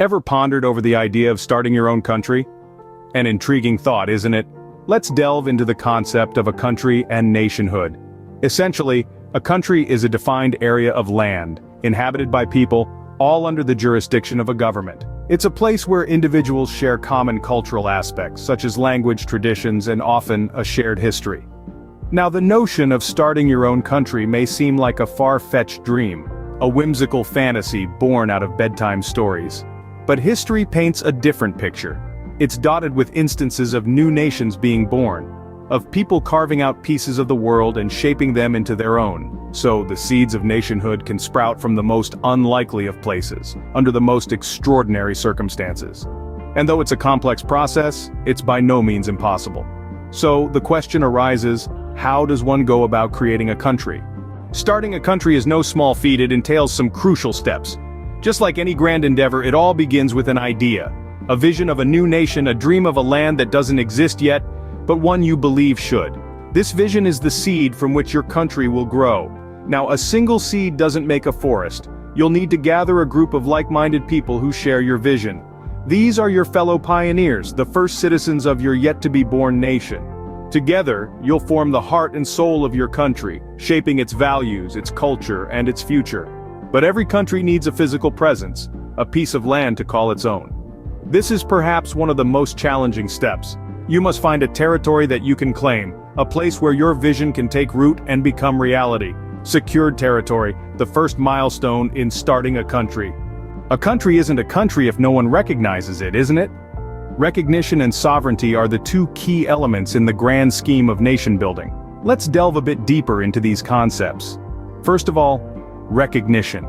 Ever pondered over the idea of starting your own country? An intriguing thought, isn't it? Let's delve into the concept of a country and nationhood. Essentially, a country is a defined area of land, inhabited by people, all under the jurisdiction of a government. It's a place where individuals share common cultural aspects, such as language, traditions, and often a shared history. Now, the notion of starting your own country may seem like a far-fetched dream, a whimsical fantasy born out of bedtime stories. But history paints a different picture. It's dotted with instances of new nations being born, of people carving out pieces of the world and shaping them into their own, so the seeds of nationhood can sprout from the most unlikely of places, under the most extraordinary circumstances. And though it's a complex process, it's by no means impossible. So the question arises, how does one go about creating a country? Starting a country is no small feat. It entails some crucial steps. Just like any grand endeavor, it all begins with an idea, a vision of a new nation, a dream of a land that doesn't exist yet, but one you believe should. This vision is the seed from which your country will grow. Now, a single seed doesn't make a forest. You'll need to gather a group of like-minded people who share your vision. These are your fellow pioneers, the first citizens of your yet-to-be-born nation. Together, you'll form the heart and soul of your country, shaping its values, its culture, and its future. But every country needs a physical presence, a piece of land to call its own. This is perhaps one of the most challenging steps. You must find a territory that you can claim, a place where your vision can take root and become reality. Secured territory, the first milestone in starting a country. A country isn't a country if no one recognizes it, isn't it? Recognition and sovereignty are the two key elements in the grand scheme of nation building. Let's delve a bit deeper into these concepts. First of all, recognition.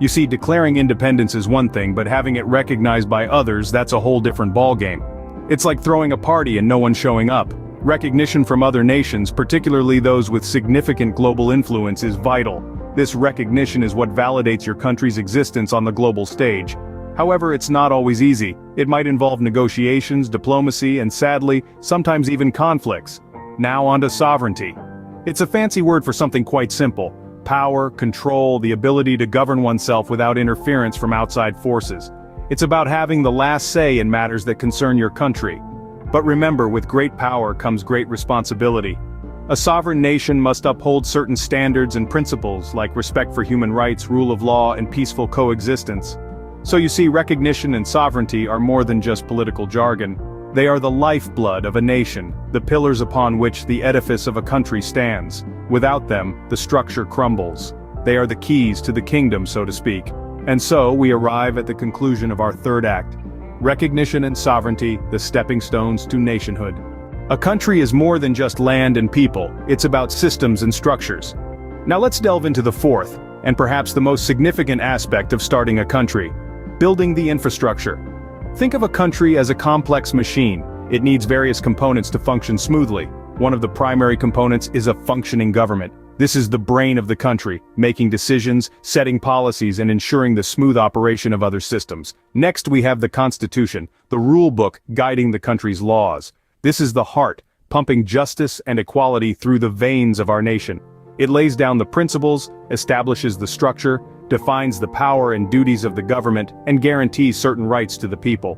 You see, declaring independence is one thing, but having it recognized by others, that's a whole different ballgame. It's like throwing a party and no one showing up. Recognition from other nations, particularly those with significant global influence, is vital. This recognition is what validates your country's existence on the global stage. However, it's not always easy. It might involve negotiations, diplomacy, and sadly, sometimes even conflicts. Now on to sovereignty. It's a fancy word for something quite simple. Power, control, the ability to govern oneself without interference from outside forces. It's about having the last say in matters that concern your country. But remember, with great power comes great responsibility. A sovereign nation must uphold certain standards and principles like respect for human rights, rule of law, and peaceful coexistence. So you see, recognition and sovereignty are more than just political jargon. They are the lifeblood of a nation, the pillars upon which the edifice of a country stands. Without them, the structure crumbles. They are the keys to the kingdom, so to speak. And so, we arrive at the conclusion of our third act. Recognition and sovereignty, the stepping stones to nationhood. A country is more than just land and people, it's about systems and structures. Now let's delve into the fourth, and perhaps the most significant aspect of starting a country. Building the infrastructure. Think of a country as a complex machine. It needs various components to function smoothly. One of the primary components is a functioning government. This is the brain of the country, making decisions, setting policies, and ensuring the smooth operation of other systems. Next, we have the Constitution, the rule book guiding the country's laws. This is the heart, pumping justice and equality through the veins of our nation. It lays down the principles, establishes the structure, defines the power and duties of the government, and guarantees certain rights to the people.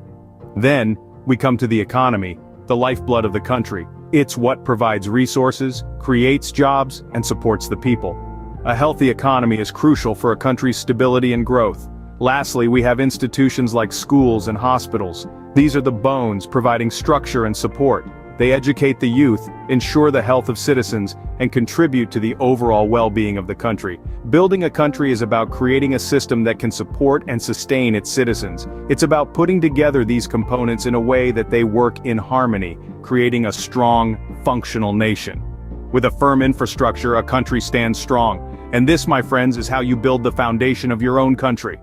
Then, we come to the economy, the lifeblood of the country. It's what provides resources, creates jobs, and supports the people. A healthy economy is crucial for a country's stability and growth. Lastly, we have institutions like schools and hospitals. These are the bones, providing structure and support. They educate the youth, ensure the health of citizens, and contribute to the overall well-being of the country. Building a country is about creating a system that can support and sustain its citizens. It's about putting together these components in a way that they work in harmony, creating a strong, functional nation. With a firm infrastructure, a country stands strong. And this, my friends, is how you build the foundation of your own country.